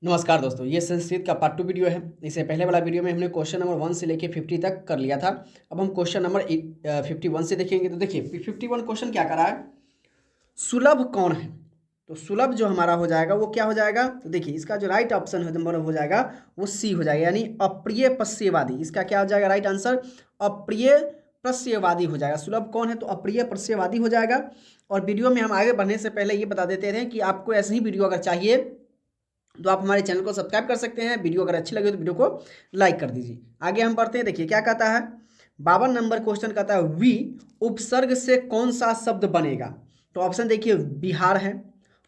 नमस्कार दोस्तों, ये संस्कृत का पार्ट 2 वीडियो है। इससे पहले वाला वीडियो में हमने क्वेश्चन नंबर 1 से लेके 50 तक कर लिया था। अब हम क्वेश्चन नंबर 51 से देखेंगे। तो देखिए 51 क्वेश्चन क्या कर रहा है, सुलभ कौन है। तो सुलभ जो हमारा हो जाएगा वो क्या हो जाएगा, तो देखिए इसका जो राइट ऑप्शन नंबर हो जाएगा वो सी हो जाएगा, यानी अप्रिय प्रत्ययवादी। इसका क्या हो जाएगा राइट आंसर, अप्रिय प्रत्ययवादी हो जाएगा। सुलभ कौन है, तो अप्रिय प्रत्ययवादी हो जाएगा। और वीडियो में हम आगे बढ़ने से पहले ये बता देते हैं कि आपको ऐसे ही वीडियो अगर चाहिए तो आप हमारे चैनल को सब्सक्राइब कर सकते हैं। वीडियो अगर अच्छी लगे तो वीडियो को लाइक कर दीजिए। आगे हम बढ़ते हैं। देखिए क्या कहता है, 52 नंबर क्वेश्चन कहता है वी उपसर्ग से कौन सा शब्द बनेगा। तो ऑप्शन देखिए, बिहार है,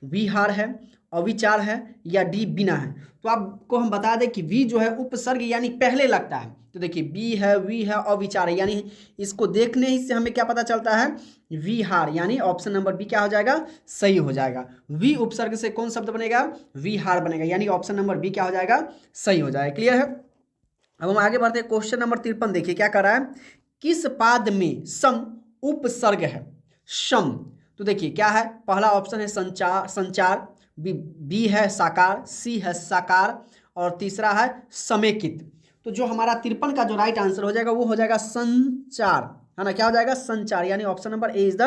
विहार है, अविचार है या डी बिना है। तो आपको हम बता दें कि वी जो है उपसर्ग यानी पहले लगता है। तो देखिए बी है, वी है, अविचार है, यानी इसको देखने ही से हमें क्या पता चलता है, विहार, यानी ऑप्शन नंबर बी क्या हो जाएगा, सही हो जाएगा। वी उपसर्ग से कौन शब्द बनेगा, विहार बनेगा, यानी ऑप्शन नंबर बी क्या हो जाएगा, सही हो जाएगा। क्लियर है। अब हम आगे बढ़ते हैं। क्वेश्चन नंबर 53 देखिए क्या कर रहा है, किस पाद में सम उपसर्ग है, सम। तो देखिए क्या है, पहला ऑप्शन है संचार, संचार, बी है साकार, सी है साकार और तीसरा है समेकित। तो जो हमारा 53 का जो राइट आंसर हो जाएगा वो हो जाएगा संचार, है ना। क्या हो जाएगा, संचार, यानी option number A is the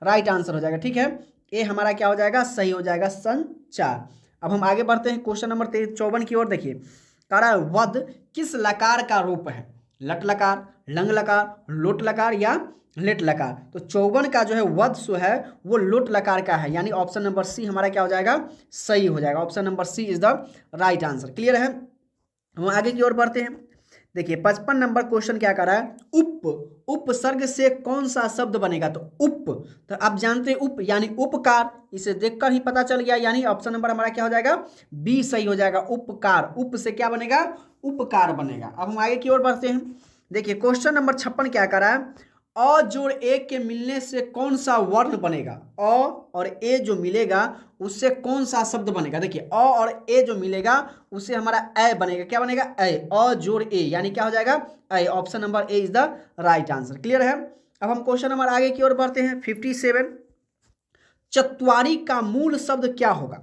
right answer हो जाएगा। ठीक है, ए हमारा क्या हो जाएगा, सही हो जाएगा, संचार। अब हम आगे बढ़ते हैं क्वेश्चन नंबर 54 की ओर। देखिए कह रहा है वध किस लकार का रूप है, लट लकार, लंग लकार, लोट लकार या लेट लकार। तो 54 का जो है वध सो है वो लोट लकार का है, यानी ऑप्शन नंबर सी हमारा क्या हो जाएगा, सही हो जाएगा। Option number C is the right answer. Clear है। हम आगे की ओर बढ़ते हैं। देखिए 55 नंबर क्वेश्चन क्या कर रहा है, उपसर्ग से कौन सा शब्द बनेगा। तो उप, तो आप जानते हैं उप यानी उपकार, इसे देखकर ही पता चल गया, यानी ऑप्शन नंबर हमारा क्या हो जाएगा, बी सही हो जाएगा। उपकार, उप से क्या बनेगा, उपकार बनेगा। अब हम आगे की ओर बढ़ते हैं। देखिए क्वेश्चन नंबर 56 क्या कर रहा है, अ जोड़ ए के मिलने से कौन सा वर्ण बनेगा। अ और ए जो मिलेगा उससे कौन सा शब्द बनेगा। देखिए अ और ए जो मिलेगा उससे हमारा ए बनेगा। क्या बनेगा, ए, अ जोड़ ए, यानी क्या हो जाएगा, A. Option number A is the right answer. Clear है। अब हम क्वेश्चन नंबर आगे की ओर बढ़ते हैं। 57, चतवारी का मूल शब्द क्या होगा।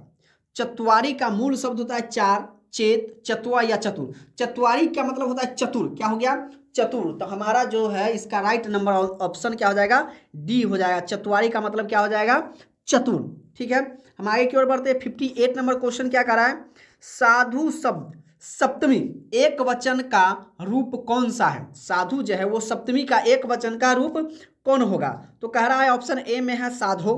चतवारी का मूल शब्द होता है चार, चेत, चतुआ या चतुर। चतवारी का मतलब होता है चतुर, क्या हो गया, चतुर। तो हमारा जो है इसका राइट नंबर ऑप्शन क्या हो जाएगा, डी हो जाएगा। चतवारी का मतलब क्या हो जाएगा, चतुर। ठीक है, हम आगे की ओर बढ़ते हैं। 58 नंबर क्वेश्चन क्या कर रहा है, साधु शब्द सप्तमी एक वचन का रूप कौन सा है। साधु जो है वो सप्तमी का एक वचन का रूप कौन होगा। तो कह रहा है ऑप्शन ए में है साधो,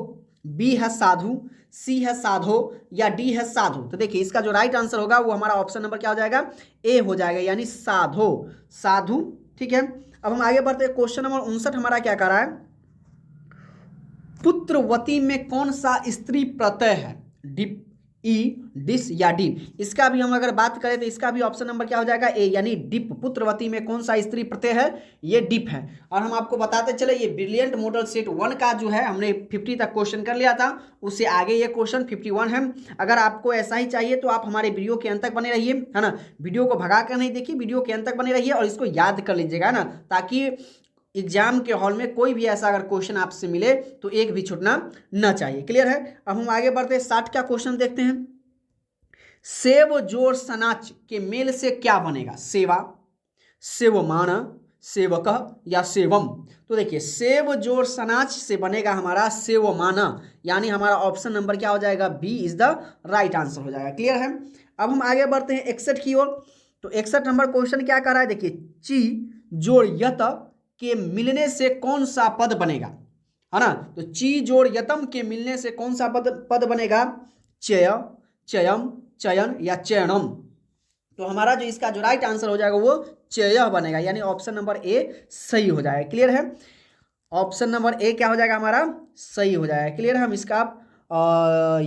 बी है साधु, सी है साधो या डी है साधु। तो देखिए इसका जो राइट आंसर होगा वो हमारा ऑप्शन नंबर क्या हो जाएगा, ए हो जाएगा, यानी साधो, साधु। ठीक है, अब हम आगे बढ़ते हैं। क्वेश्चन नंबर 59 हमारा क्या कर रहा है, पुत्रवती में कौन सा स्त्री प्रत्यय है, डिप, ई, डिस या डी। इसका भी हम अगर बात करें तो इसका भी ऑप्शन नंबर क्या हो जाएगा, ए, यानी डिप। पुत्रवती में कौन सा स्त्री प्रत्यय है, ये डिप है। और हम आपको बताते चले ये ब्रिलियंट मॉडल सेट 1 का जो है हमने 50 तक क्वेश्चन कर लिया था, उससे आगे ये क्वेश्चन 51 है। अगर आपको ऐसा ही चाहिए तो आप हमारे वीडियो के अंत तक बने रहिए, है ना। वीडियो को भगा कर नहीं देखिए, वीडियो के अंत तक बने रहिए और इसको याद कर लीजिएगा ना, ताकि एग्जाम के हॉल में कोई भी ऐसा अगर क्वेश्चन आपसे मिले तो एक भी छूटना न चाहिए। क्लियर है। अब हम आगे बढ़ते हैं, 60 का क्वेश्चन देखते हैं। सेव जोड़ सनाच के मेल से क्या बनेगा, सेवा, सेवमान, सेवक या सेवम। तो देखिए सेव जोड़ सनाच से बनेगा हमारा सेवमाना, यानी हमारा ऑप्शन नंबर क्या हो जाएगा, B is the right answer हो जाएगा। क्लियर है। अब हम आगे बढ़ते हैं 61 की ओर। तो 61 नंबर क्वेश्चन क्या कर रहा है, देखिए ची जोड़ यत के मिलने से कौन सा पद बनेगा, है ना। तो ची जोड़ यतम के मिलने से कौन सा पद बनेगा, चय, चयम, चयन या चयनम। तो हमारा जो इसका जो राइट आंसर हो जाएगा वो चय बनेगा, यानी ऑप्शन नंबर ए सही हो जाएगा। क्लियर है। ऑप्शन नंबर ए क्या हो जाएगा हमारा, सही हो जाएगा। क्लियर है। हम इसका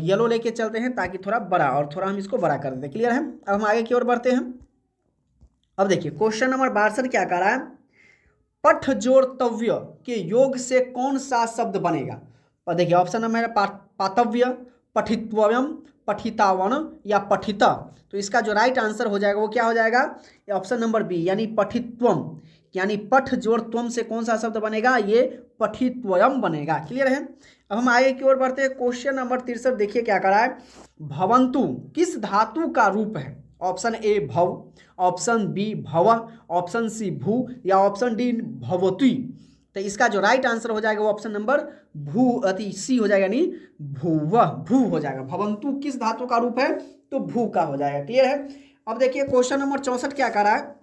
येलो लेके चलते हैं ताकि थोड़ा बड़ा, और थोड़ा हम इसको बड़ा कर देते हैं। क्लियर है। अब हम आगे की ओर बढ़ते हैं। अब देखिए क्वेश्चन नंबर 62 क्या कर रहा है, पठ जोड़तव्य के योग से कौन सा शब्द बनेगा। और देखिए ऑप्शन नंबर है पातव्य, पठित्वयम, पठितावन या पठिता। तो इसका जो राइट आंसर हो जाएगा वो क्या हो जाएगा, ऑप्शन नंबर बी, यानी पठित्वम। यानी पठ जोड़ त्वम से कौन सा शब्द बनेगा, ये पठित्वयम बनेगा। क्लियर है। अब हम आगे की ओर बढ़ते हैं। क्वेश्चन नंबर 63 देखिए क्या करा है। भवंतु किस धातु का रूप है? ऑप्शन ए भव, ऑप्शन बी भव, ऑप्शन सी भू या ऑप्शन डी भवती। तो इसका जो राइट आंसर हो जाएगा वो ऑप्शन नंबर सी हो जाएगा, यानी भू हो जाएगा। भवंतु किस धातु का रूप है? तो भू का हो जाएगा। क्लियर है। अब देखिए क्वेश्चन नंबर 64 क्या कर रहा है।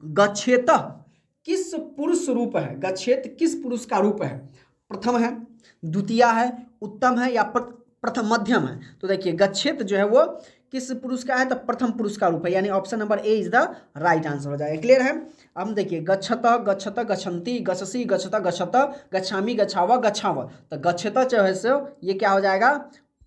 गच्छेत किस पुरुष रूप है? गच्छेत किस पुरुष का रूप है? प्रथम है, द्वितीय है, उत्तम है या प्रथम मध्यम है? तो देखिए गच्छेत जो है वो किस पुरुष का है? तो प्रथम पुरुष का रूप है, यानी option number A is the right answer हो जाएगा। क्लियर है। अब देखिए गच्छत, गच्छत, गच्छन्ति, गच्छसि, गच्छत, गच्छत, गच्छामि, गच्छाव, गच्छाव। तो गच्छत जो है सो ये क्या हो जाएगा?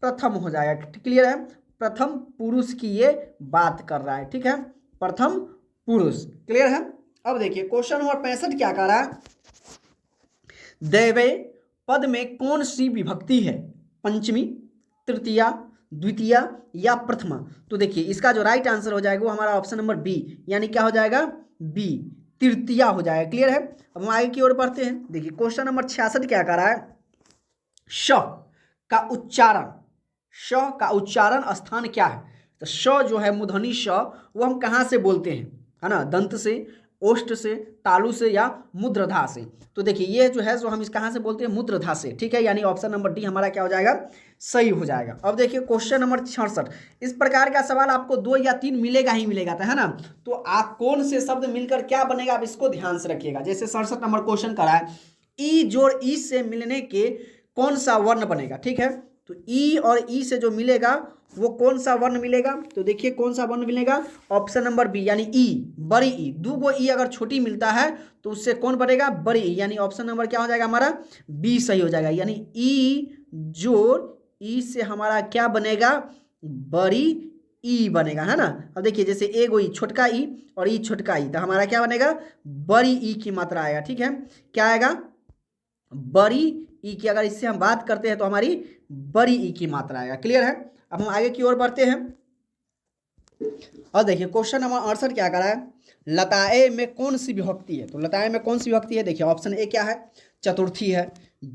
प्रथम हो जाएगा। क्लियर है। प्रथम पुरुष की ये बात कर रहा है। ठीक है, प्रथम पुरुष। क्लियर है। अब देखिए क्वेश्चन नंबर 65 क्या कर रहा है। दैवे पद में कौन सी विभक्ति है? पंचमी, तृतीया, द्वितीय या प्रथमा? तो देखिए इसका जो राइट आंसर हो जाएगा वो हमारा ऑप्शन नंबर बी, यानी क्या हो जाएगा? बी, तृतीया हो जाएगा। क्लियर है। अब हम आगे की ओर बढ़ते हैं। देखिए क्वेश्चन नंबर 66 क्या कर रहा है। श का उच्चारण, श का उच्चारण स्थान क्या है? तो श जो है मूर्धनी श वो हम कहाँ से बोलते हैं, है ना? दंत से, ओष्ठ से, तालु से या मूर्धधा से? तो देखिए ये जो है जो हम इस कहाँ से बोलते हैं? मूर्धधा से। ठीक है, यानी ऑप्शन नंबर डी हमारा क्या हो जाएगा? सही हो जाएगा। अब देखिए क्वेश्चन नंबर 66, इस प्रकार का सवाल आपको 2 या 3 मिलेगा ही मिलेगा, है ना? तो आप कौन से शब्द मिलकर क्या बनेगा आप इसको ध्यान से रखिएगा। जैसे 67 नंबर क्वेश्चन करा है, ई जोड़ ई से मिलने के कौन सा वर्ण बनेगा? ठीक है, तो ई और ई से जो मिलेगा वो कौन सा वर्ण मिलेगा? तो देखिए कौन सा वर्ण मिलेगा? ऑप्शन नंबर बी, यानी ई, बड़ी ई। 2 गो ई अगर छोटी मिलता है तो उससे कौन बनेगा? बड़ी ई, यानी ऑप्शन नंबर क्या हो जाएगा हमारा? बी सही हो जाएगा। यानी ई जोड़ ई से हमारा क्या बनेगा? बड़ी ई बनेगा, है ना? अब देखिए जैसे एगो ई छोटका ई और ई छोटका ई, तो हमारा क्या बनेगा? बड़ी ई की मात्रा आएगा। ठीक है, क्या आएगा? बड़ी ई की। अगर इससे हम बात करते हैं तो हमारी बड़ी ई की मात्रा आएगा। क्लियर है। अब हम आगे की ओर बढ़ते हैं। और देखिए क्वेश्चन नंबर 68 क्या करा है। लताए में कौन सी विभक्ति है? तो लताए में कौन सी विभक्ति है? देखिए ऑप्शन ए क्या है? चतुर्थी है,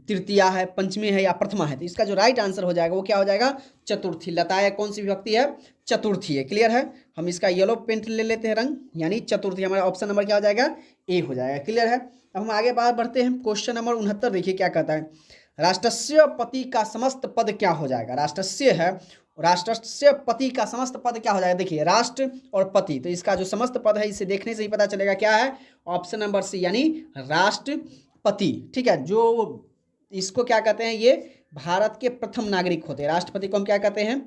तृतीया है, पंचमी है या प्रथमा है? तो इसका जो राइट आंसर हो जाएगा वो क्या हो जाएगा? चतुर्थी। लताए कौन सी विभक्ति है? चतुर्थी है। क्लियर है। हम इसका येलो पेंट ले लेते हैं रंग, यानी चतुर्थी। हमारा ऑप्शन नंबर क्या हो जाएगा? ए हो जाएगा। क्लियर है। अब हम आगे बात बढ़ते हैं। क्वेश्चन नंबर 69 देखिए क्या कहता है। राष्ट्रस्य पति का समस्त पद क्या हो जाएगा? राष्ट्रस्य है, राष्ट्रस्य पति का समस्त पद क्या हो जाएगा? देखिए राष्ट्र और पति, तो इसका जो समस्त पद है इसे देखने से ही पता चलेगा क्या है? ऑप्शन नंबर सी, यानी राष्ट्रपति। ठीक है, जो इसको क्या कहते हैं? ये भारत के प्रथम नागरिक होते हैं। राष्ट्रपति को हम क्या कहते हैं?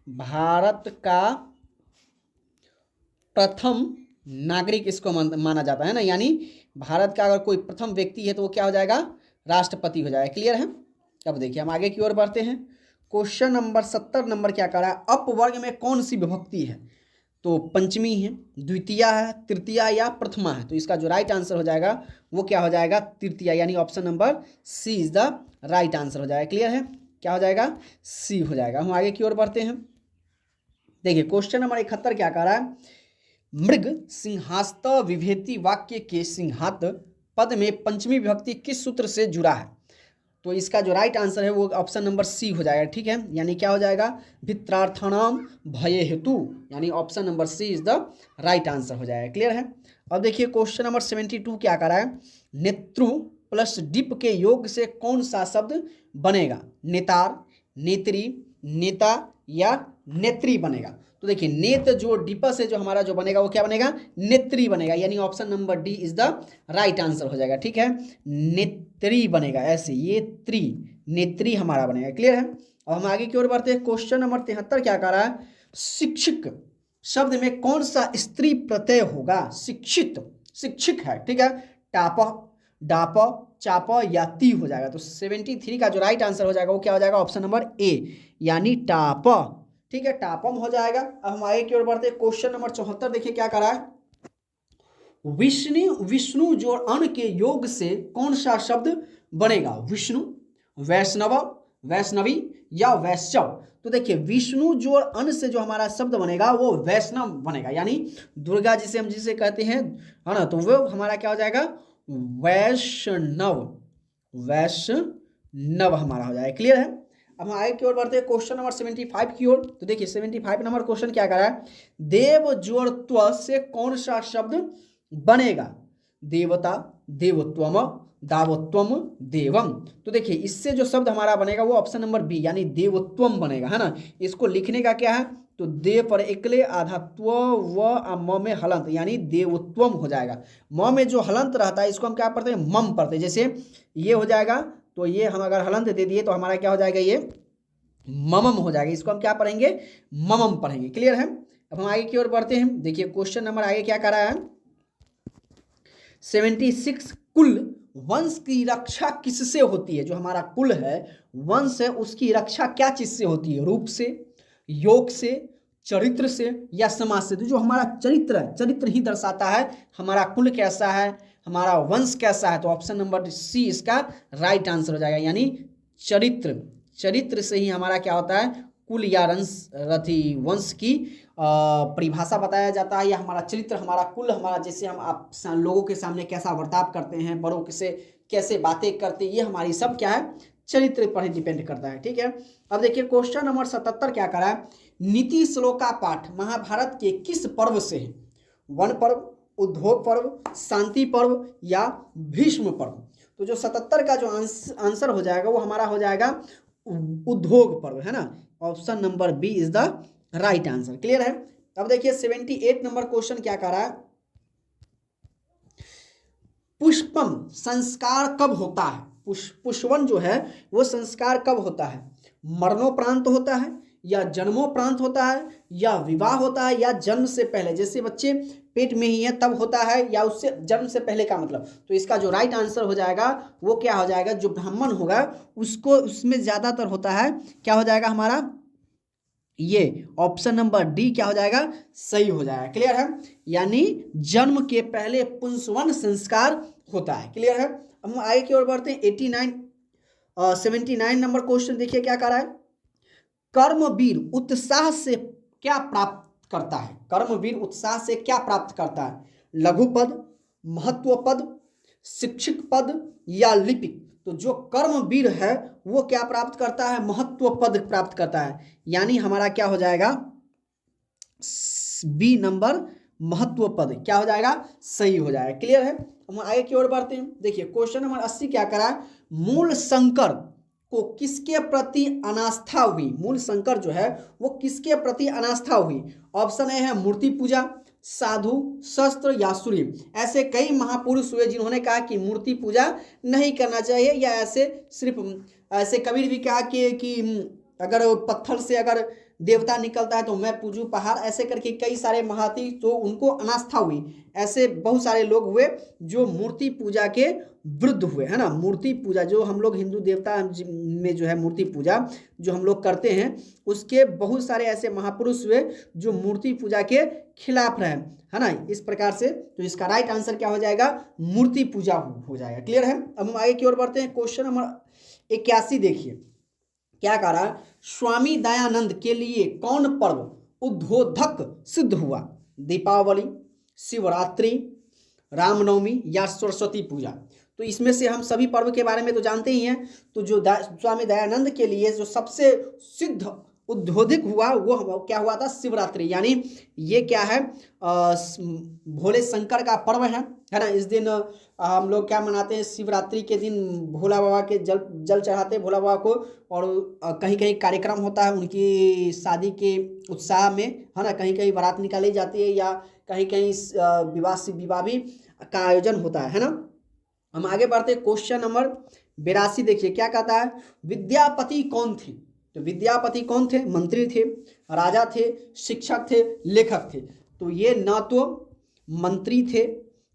भारत का प्रथम नागरिक इसको माना जाता है ना, यानी भारत का अगर कोई प्रथम व्यक्ति है तो वो क्या हो जाएगा? राष्ट्रपति हो जाएगा। क्लियर है। अब देखिए हम आगे की ओर बढ़ते हैं। क्वेश्चन नंबर 70 नंबर क्या कर रहा है। अपवर्ग में कौन सी विभक्ति है? तो पंचमी है, द्वितीया है, तृतीया या प्रथमा है? तो इसका जो राइट आंसर हो जाएगा वो क्या हो जाएगा? तृतीया, यानी option number C is the right answer हो जाएगा। क्लियर है। क्या हो जाएगा? सी हो जाएगा। हम आगे की ओर बढ़ते हैं। देखिए क्वेश्चन नंबर 71 क्या कर रहा है। मृग सिंहास्त विभेति वाक्य के सिंहात पद में पंचमी विभक्ति किस सूत्र से जुड़ा है? तो इसका जो राइट आंसर है वो ऑप्शन नंबर सी हो जाएगा। ठीक है, यानी क्या हो जाएगा? भित्रार्थानाम भय हेतु, यानी option number C is the right answer हो जाएगा। क्लियर है। अब देखिए क्वेश्चन नंबर 72 क्या कर रहा है। नेत्रु प्लस डिप के योग से कौन सा शब्द बनेगा? नेतार, नेत्री, नेता या नेत्री बनेगा? तो देखिए नेत जो डिप से जो हमारा जो बनेगा वो क्या बनेगा? नेत्री बनेगा, यानी option number D is the right answer हो जाएगा। ठीक है, नेत्री बनेगा, ऐसे ये त्री, नेत्री हमारा बनेगा। क्लियर है। अब हम आगे की ओर बढ़ते हैं। क्वेश्चन नंबर 73 क्या कर रहा है। शिक्षक शब्द में कौन सा स्त्री प्रत्यय होगा? शिक्षित, शिक्षक है। ठीक है, टाप, डाप, चाप या ती हो जाएगा। तो 73 का जो राइट आंसर हो जाएगा वो क्या हो जाएगा? ऑप्शन नंबर ए, यानी टाप। ठीक है, टापम हो जाएगा। अब हम आगे की ओर बढ़ते हैं। क्वेश्चन नंबर 74 देखिए क्या कर रहा है। विष्णु जोड़ अण के योग से कौन सा शब्द बनेगा? विष्णु, वैष्णव, वैष्णवी या वैश्यव? तो देखिए विष्णु जोड़ अन से जो हमारा शब्द बनेगा वो वैष्णव बनेगा, यानी दुर्गा जिसे हम जिसे कहते हैं, है ना, तो वो हमारा क्या हो जाएगा, वैष्णव, वैष्णव हमारा हो जाएगा। क्लियर है। अब हम आगे की ओर बढ़ते हैं क्वेश्चन नंबर 75 की ओर। तो देखिए 75 नंबर क्वेश्चन क्या कर रहा है, देव जोड़ त्व से कौन सा शब्द बनेगा, देवता, देवत्वम, दावत्वम, देवम। तो देखिए इससे जो शब्द हमारा बनेगा वो ऑप्शन नंबर बी यानी देवत्वम बनेगा, है ना। इसको लिखने का क्या है, तो दे पर एकले आधा त्व व म में हलंत यानी देवत्वम हो जाएगा। म में जो हलंत रहता है इसको हम क्या पढ़ते हैं, मम पढ़ते हैं। जैसे ये हो जाएगा, तो ये हम अगर हलंत दे दिए तो हमारा क्या हो जाएगा, ये ममम हो जाएगा। इसको हम क्या पढ़ेंगे, ममम पढ़ेंगे। क्लियर है। अब हम आगे की ओर बढ़ते हैं। देखिए क्वेश्चन नंबर आगे क्या कर रहा है, 76 कुल वंश की रक्षा किससे होती है, जो हमारा कुल है वंश है उसकी रक्षा क्या चीज से होती है, रूप से, योग से, चरित्र से या समाज से। तो जो हमारा चरित्र है, चरित्र ही दर्शाता है हमारा कुल कैसा है, हमारा वंश कैसा है। तो ऑप्शन नंबर सी इसका राइट आंसर हो जाएगा, यानी चरित्र, चरित्र से ही हमारा क्या होता है, कुल या वंश की परिभाषा बताया जाता है, या हमारा चरित्र, हमारा कुल, हमारा जैसे हम आप लोगों के सामने कैसा बर्ताव करते हैं, बड़ों से कैसे बातें करते हैं, ये हमारी सब क्या है, चरित्र पर ही डिपेंड करता है। ठीक है। अब देखिए क्वेश्चन नंबर 77 क्या करा है, नीति श्लोका पाठ महाभारत के किस पर्व से है, वन पर्व, उद्योग पर्व, शांति पर्व या भीष्म पर्व। तो जो 77 का जो आंसर हो जाएगा वो हमारा हो जाएगा उद्योग पर्व, है ना। Option number B is the right answer. Clear है। अब देखिए 78 नंबर क्वेश्चन क्या कर रहा है, पुष्पम संस्कार कब होता है, पुष्पवन जो है वो संस्कार कब होता है, मरणोपरांत होता है या जन्मोपरांत होता है या विवाह होता है या जन्म से पहले, जैसे बच्चे पेट में ही है तब होता है या उससे जन्म से पहले का मतलब। तो इसका जो राइट आंसर हो जाएगा वो क्या हो जाएगा, जो ब्राह्मण होगा उसको उसमें ज्यादातर होता है, क्या हो जाएगा हमारा, ये ऑप्शन नंबर डी क्या हो जाएगा, सही हो जाएगा। क्लियर है। यानी जन्म के पहले पुंसवन संस्कार होता है। क्लियर है। अब हम आगे की ओर बढ़ते हैं 79 नंबर क्वेश्चन देखिए क्या कर रहा है, कर्मवीर उत्साह से क्या प्राप्त करता है, कर्मवीर उत्साह से क्या प्राप्त करता है, लघु पद, महत्व पद, शिक्षक पद या लिपिक। तो जो कर्मवीर है वो क्या प्राप्त करता है, महत्व पद प्राप्त करता है, यानी हमारा क्या हो जाएगा, बी नंबर महत्व पद क्या हो जाएगा, सही हो जाएगा। क्लियर है। हम आगे की ओर बढ़ते हैं। देखिए क्वेश्चन नंबर 80 क्या करा है, मूल शंकर को किसके प्रति अनास्था हुई, मूल शंकर जो है वो किसके प्रति अनास्था हुई। ऑप्शन ए है मूर्ति पूजा, साधु, शस्त्र या सूर्य। ऐसे कई महापुरुष हुए जिन्होंने कहा कि मूर्ति पूजा नहीं करना चाहिए, या ऐसे सिर्फ ऐसे कबीर भी कहा कि अगर पत्थर से अगर देवता निकलता है तो मैं पूजू पहाड़, ऐसे करके कई सारे महाती तो उनको अनास्था हुई। ऐसे बहुत सारे लोग हुए जो मूर्ति पूजा के वृद्ध हुए, है ना। मूर्ति पूजा जो हम लोग हिंदू देवता में जो है मूर्ति पूजा जो हम लोग करते हैं उसके बहुत सारे ऐसे महापुरुष हुए जो मूर्ति पूजा के खिलाफ रहे, है ना। इस प्रकार से तो इसका राइट आंसर क्या हो जाएगा, मूर्ति पूजा हो जाएगा। क्लियर है। अब हम आगे की ओर बढ़ते हैं। क्वेश्चन नंबर 81 देखिए क्या कह रहा है, स्वामी दयानंद के लिए कौन पर्व उद्बोधक सिद्ध हुआ, दीपावली, शिवरात्रि, रामनवमी या सरस्वती पूजा। तो इसमें से हम सभी पर्व के बारे में तो जानते ही हैं। तो जो स्वामी दयानंद के लिए जो सबसे सिद्ध उद्बोधिक हुआ वो क्या हुआ था, शिवरात्रि, यानी ये क्या है, भोले शंकर का पर्व है ना। इस दिन हम लोग क्या मनाते हैं, शिवरात्रि के दिन भोला बाबा के जल चढ़ाते हैं भोला बाबा को, और कहीं कहीं कार्यक्रम होता है उनकी शादी के उत्साह में, है ना। कहीं कहीं बारात निकाली जाती है या कहीं कहीं विवाह भी का आयोजन होता है ना। हम आगे बढ़ते हैं। क्वेश्चन नंबर 82 देखिए क्या कहता है, विद्यापति कौन थे। तो विद्यापति कौन थे, मंत्री थे, राजा थे, शिक्षक थे, लेखक थे। तो ये ना तो मंत्री थे,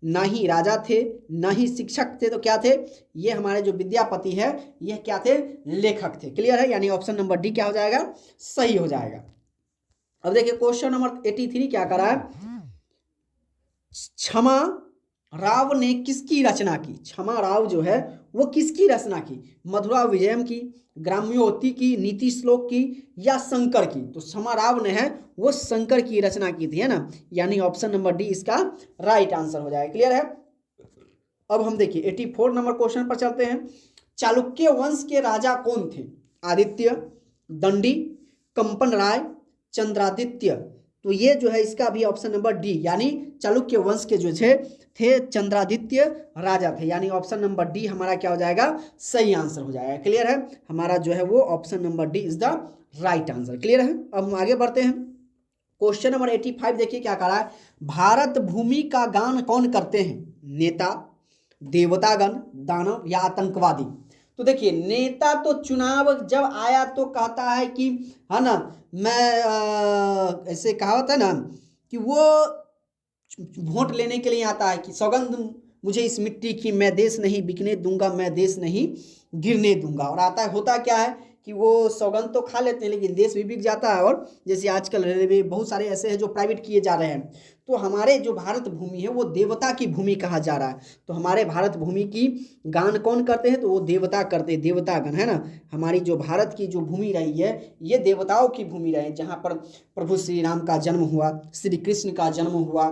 ना ही राजा थे, ना ही शिक्षक थे, तो क्या थे, ये हमारे जो विद्यापति है ये क्या थे, लेखक थे। क्लियर है। यानी ऑप्शन नंबर डी क्या हो जाएगा, सही हो जाएगा। अब देखिए क्वेश्चन नंबर 83 क्या करा है, क्षमा राव ने किसकी रचना की। क्षमा राव जो है वो किसकी रचना की? मधुरा विजयम की, ग्राम्योक्ति की, नीति श्लोक की या शंकर की? तो समाराव ने है वो शंकर की रचना की थी, है ना, यानी ऑप्शन नंबर डी इसका राइट आंसर हो जाएगा। क्लियर है। अब हम देखिए 84 नंबर क्वेश्चन पर चलते हैं। चालुक्य वंश के राजा कौन थे? आदित्य, दंडी, कंपन राय, चंद्रादित्य। तो ये जो है इसका भी ऑप्शन नंबर डी, यानी चालुक्य वंश के जो थे चंद्रादित्य राजा थे, यानी ऑप्शन नंबर डी हमारा क्या हो जाएगा? सही आंसर हो जाएगा। क्लियर है। हमारा जो है वो option number D is the right answer. Clear है। अब हम आगे बढ़ते हैं। क्वेश्चन नंबर 85 देखिए क्या कह रहा है। भारत भूमि का गान कौन करते हैं? नेता, देवतागण, दानव या आतंकवादी? तो देखिए नेता तो चुनाव जब आया तो कहता है कि, है ना, मैं ऐसे कहावत है ना कि वो वोट लेने के लिए आता है कि सौगंध मुझे इस मिट्टी की, मैं देश नहीं बिकने दूंगा, मैं देश नहीं गिरने दूंगा। और आता है, होता क्या है कि वो सौगंध तो खा लेते हैं लेकिन देश भी बिक जाता है। और जैसे आजकल रेलवे बहुत सारे ऐसे हैं जो प्राइवेट किए जा रहे हैं। तो हमारे जो भारत भूमि है वो देवता की भूमि कहा जा रहा है। तो हमारे भारत भूमि की गान कौन करते हैं? तो वो देवता करते हैं, देवतागण, है ना। हमारी जो भारत की जो भूमि रही है ये देवताओं की भूमि रही, जहाँ पर प्रभु श्री राम का जन्म हुआ, श्री कृष्ण का जन्म हुआ,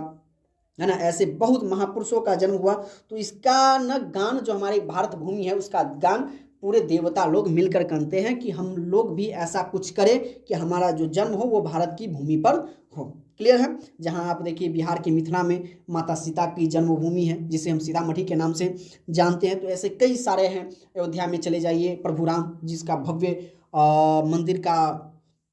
है ना, ऐसे बहुत महापुरुषों का जन्म हुआ। तो इसका न गान जो हमारी भारत भूमि है उसका गान पूरे देवता लोग मिलकर करते हैं कि हम लोग भी ऐसा कुछ करें कि हमारा जो जन्म हो वो भारत की भूमि पर हो। क्लियर है। जहां आप देखिए बिहार के मिथिला में माता सीता की जन्मभूमि है जिसे हम सीतामढ़ी के नाम से जानते हैं। तो ऐसे कई सारे हैं। अयोध्या में चले जाइए, प्रभु राम जिसका भव्य मंदिर का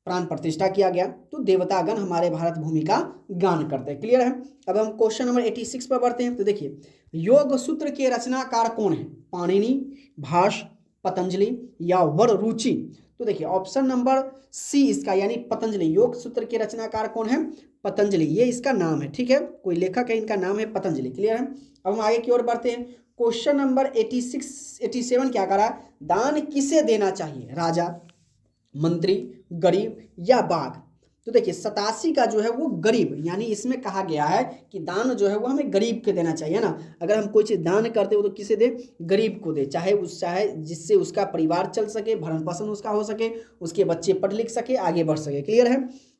प्राण प्रतिष्ठा किया गया। तो देवतागण हमारे भारत भूमि का गान करते हैं। क्लियर है। अब हम क्वेश्चन नंबर 86 पर बढ़ते हैं। तो देखिए योग सूत्र के रचनाकार कौन है? पाणिनि, भाष, पतंजलि या वररुचि? तो देखिए ऑप्शन नंबर सी इसका, यानी पतंजलि। योग सूत्र के रचनाकार कौन है? पतंजलि, ये इसका नाम है। ठीक है, कोई लेखक है, इनका नाम है पतंजलि। क्लियर है। अब हम आगे की ओर बढ़ते हैं। क्वेश्चन नंबर 87 क्या करा? दान किसे देना चाहिए? राजा, मंत्री, गरीब या बाघ? तो देखिए 87 का जो है वो गरीब, यानी इसमें कहा गया है कि दान जो है वो हमें गरीब के देना चाहिए ना। अगर हम कोई चीज़ दान करते हो तो किसे दे? गरीब को दे, चाहे जिससे उसका परिवार चल सके, भरण पोषण उसका हो सके, उसके बच्चे पढ़ लिख सके, आगे बढ़ सके। क्लियर है।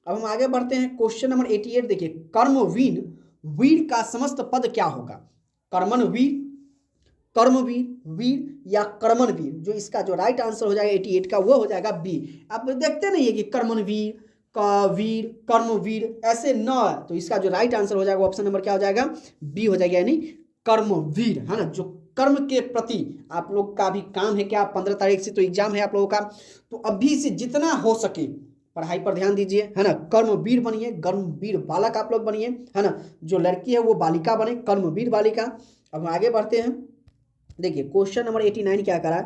अब हम आगे बढ़ते हैं। क्वेश्चन नंबर 88 देखिए, कर्मवीर वीर का समस्त पद क्या होगा? कर्मन वीर, कर्मवीर, वीर या कर्मन वीर? जो इसका जो राइट आंसर हो जाएगा 88 का वो हो जाएगा बी। आप देखते नहीं है कि कर्मन वीर का वीर, कर्मवीर ऐसे न है। तो इसका जो राइट आंसर हो जाएगा ऑप्शन नंबर क्या हो जाएगा? बी हो जाएगा, यानी कर्मवीर, है ना। जो कर्म के प्रति आप लोग का भी काम है क्या? 15 तारीख से तो एग्जाम है आप लोगों का, तो अभी से जितना हो सके पढ़ाई पर ध्यान दीजिए, है ना। कर्मवीर बनिए, कर्मवीर बालक आप लोग बनिए, है ना। जो लड़की है वो बालिका बने, कर्मवीर बालिका। अब हम आगे बढ़ते हैं। देखिए क्वेश्चन नंबर 89 क्या करा?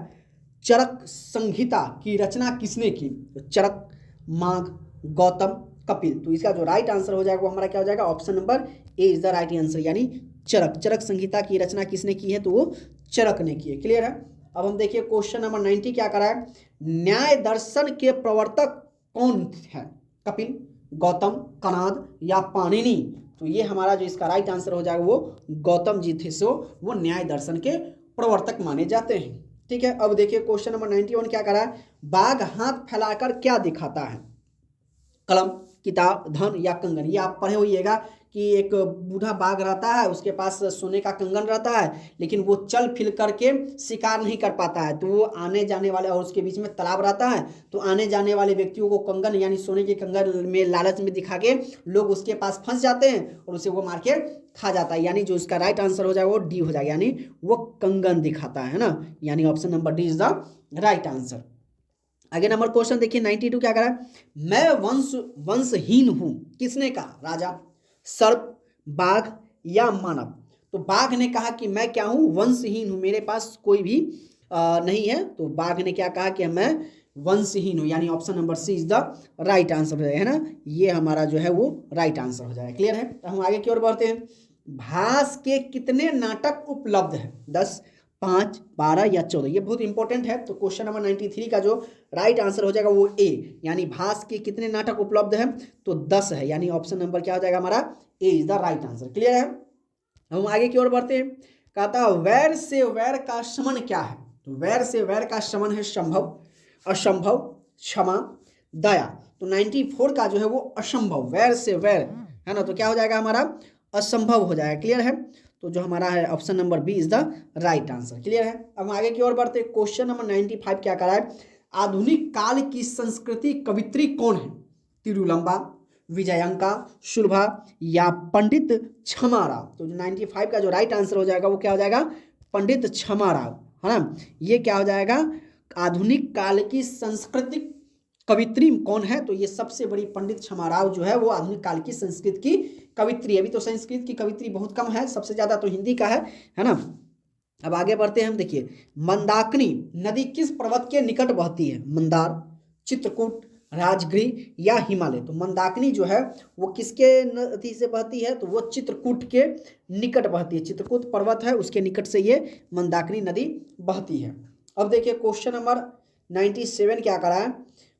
चरक संहिता की रचना किसने की? तो चरक, माघ, गौतम, कपिल। तो इसका जो राइट आंसर हो जाएगा वो हमारा क्या हो जाएगा? Option number A is the right answer, यानी चरक। चरक संहिता की रचना किसने की है? तो वो चरक ने की है। क्लियर है। अब हम देखिए क्वेश्चन नंबर 90 क्या करा है? न्याय दर्शन के प्रवर्तक कौन है? कपिल, गौतम, कणाद या पाणिनि? तो ये हमारा जो इसका राइट आंसर हो जाएगा वो गौतम जी थे, सो वो न्याय दर्शन के प्रवर्तक माने जाते हैं। ठीक है। अब देखिए क्वेश्चन नंबर 91 क्या करा है? बाघ हाथ फैलाकर क्या दिखाता है? कलम, किताब, धन या कंगन? ये आप पढ़े होइएगा कि एक बूढ़ा बाघ रहता है, उसके पास सोने का कंगन रहता है, लेकिन वो चल फिर करके शिकार नहीं कर पाता है। तो वो आने जाने वाले, और उसके बीच में तालाब रहता है, तो आने जाने वाले व्यक्तियों को कंगन यानी सोने के कंगन में लालच में दिखा के लोग उसके पास फंस जाते हैं और उसे वो मार के खा जाता है। यानी जो इसका राइट आंसर हो जाएगा वो डी हो जाएगा, यानी वो कंगन दिखाता है ना। यानी option number D is the right answer. आगे नंबर क्वेश्चन देखिए 92 क्या करा है? मैं वंशहीन हूं, किसने कहा? राजा, सर्प, बाघ या मानव? तो बाघ ने कहा कि मैं क्या हूं? वंशहीन हूं, मेरे पास कोई भी नहीं है। तो बाघ ने क्या कहा कि मैं वंशहीन हूं, यानी option number C is the right answer हो जाएगा, है ना। ये हमारा जो है वो राइट आंसर हो जाएगा। क्लियर है। तो हम आगे की ओर बढ़ते हैं। भास के कितने नाटक उपलब्ध है? 10, 5, 12 या 14? ये बहुत इंपॉर्टेंट है। तो क्वेश्चन नंबर 93 का जो राइट आंसर हो जाएगा वो ए, यानी भास के कितने नाटक उपलब्ध है? तो 10 है, यानी ऑप्शन नंबर क्या हो जाएगा हमारा? A is the right answer. Clear है। हम आगे की ओर बढ़ते हैं। कहता है वैर से वैर का शमन क्या है? तो वैर से वैर का शमन है संभव, असंभव, क्षमा, दया। तो 94 का जो है वो असंभव, वैर से वैर है ना, तो क्या हो जाएगा हमारा असंभव हो जाएगा। क्लियर है, तो जो हमारा है option number B is the right answer. Clear है, अब हम आगे की ओर बढ़ते हैं। क्वेश्चन नंबर 95 क्या करा है, आधुनिक काल की संस्कृति कवित्री कौन है? तिरुलंबा, विजयंका, शुलभा या पंडित क्षमाराव। तो जो 95 का जो राइट आंसर हो जाएगा वो क्या हो जाएगा, पंडित क्षमाराव, है ना। ये क्या हो जाएगा, आधुनिक काल की सांस्कृतिक कवित्री कौन है, तो ये सबसे बड़ी पंडित क्षमाराव जो है वो आधुनिक काल की संस्कृत की कवित्री। अभी तो संस्कृत की कवित्री बहुत कम है, सबसे ज्यादा तो हिंदी का है ना। अब आगे बढ़ते हैं हम। देखिए, मंदाकिनी नदी किस पर्वत के निकट बहती है? मंदार, चित्रकूट, राजगृह या हिमालय। तो मंदाकिनी जो है वो किसके नदी से बहती है, तो वो चित्रकूट के निकट बहती है। चित्रकूट पर्वत है उसके निकट से ये मंदाकिनी नदी बहती है। अब देखिए क्वेश्चन नंबर 97 क्या करा है,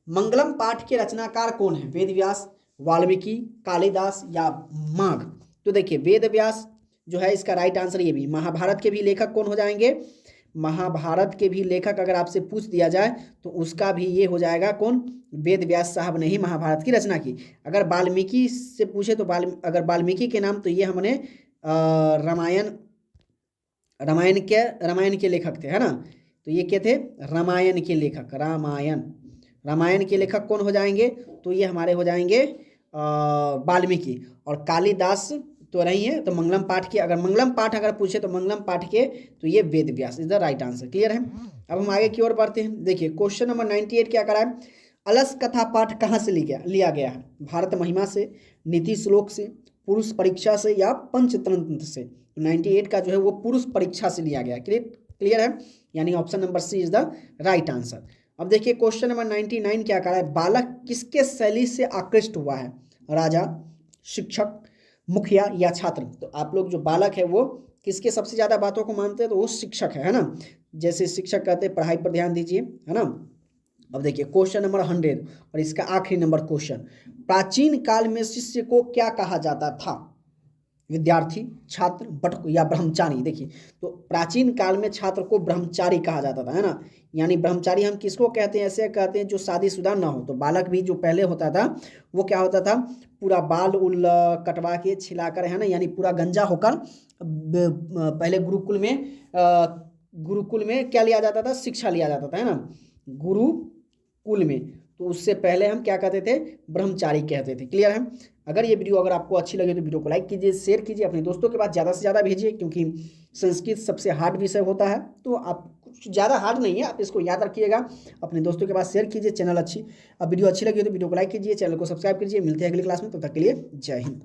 मंगलम पाठ के रचनाकार कौन है? वेद व्यास, वाल्मीकि, कालिदास या माघ। तो देखिए वेद व्यास जो है इसका राइट आंसर। ये भी महाभारत के भी लेखक कौन हो जाएंगे? महाभारत के भी लेखक अगर आपसे पूछ दिया जाए तो उसका भी ये हो जाएगा कौन? वेद व्यास साहब ने ही महाभारत की रचना की। अगर वाल्मीकि से पूछे तो अगर वाल्मीकि के नाम, तो ये हमने रामायण के लेखक थे, है ना। तो ये क्या थे? रामायण के लेखक। रामायण के लेखक कौन हो जाएंगे? तो ये हमारे हो जाएंगे वाल्मीकि। और कालिदास तो नहीं है, तो मंगलम पाठ के, अगर मंगलम पाठ अगर पूछे तो मंगलम पाठ के तो ये Ved Vyas is the right answer. Clear है, अब हम आगे की ओर बढ़ते हैं। देखिए क्वेश्चन नंबर 98 क्या करा है, अलस कथा पाठ कहाँ से लिया गया है? भारत महिमा से, नीति श्लोक से, पुरुष परीक्षा से या पंचतंत्र से। 98 का जो है वो पुरुष परीक्षा से लिया गया। क्लियर है, यानी option number C is the right answer. अब देखिए क्वेश्चन नंबर 99 क्या करा है, बालक किसके शैली से आकृष्ट हुआ है? राजा, शिक्षक, मुखिया या छात्र। तो आप लोग जो बालक है वो किसके सबसे ज्यादा बातों को मानते हैं? तो वो शिक्षक है ना। जैसे शिक्षक कहते हैं पढ़ाई पर ध्यान दीजिए, है ना। अब देखिए क्वेश्चन नंबर 100 और इसका आखिरी नंबर क्वेश्चन, प्राचीन काल में शिष्य को क्या कहा जाता था? विद्यार्थी, छात्र, बटक या ब्रह्मचारी। देखिए तो प्राचीन काल में छात्र को ब्रह्मचारी कहा जाता था, है ना। यानी ब्रह्मचारी हम किसको कहते हैं? ऐसे कहते हैं जो शादीशुदा ना हो। तो बालक भी जो पहले होता था वो क्या होता था, पूरा बाल उल कटवा के छिलाकर, है ना, यानी पूरा गंजा होकर पहले गुरुकुल में क्या लिया जाता था? शिक्षा लिया जाता था, है ना, गुरुकुल में। तो उससे पहले हम क्या कहते थे? ब्रह्मचारी कहते थे। क्लियर है, अगर ये वीडियो अगर आपको अच्छी लगे तो वीडियो को लाइक कीजिए, शेयर कीजिए, अपने दोस्तों के पास ज़्यादा से ज़्यादा भेजिए, क्योंकि संस्कृत सबसे हार्ड विषय होता है। तो आप कुछ ज़्यादा हार्ड नहीं है, आप इसको याद रखिएगा, अपने दोस्तों के पास शेयर कीजिए। अब वीडियो अच्छी लगी तो वीडियो को लाइक कीजिए, चैनल को सब्सक्राइब कीजिए। मिलते हैं अगली क्लास में, तब तक के लिए जय हिंद।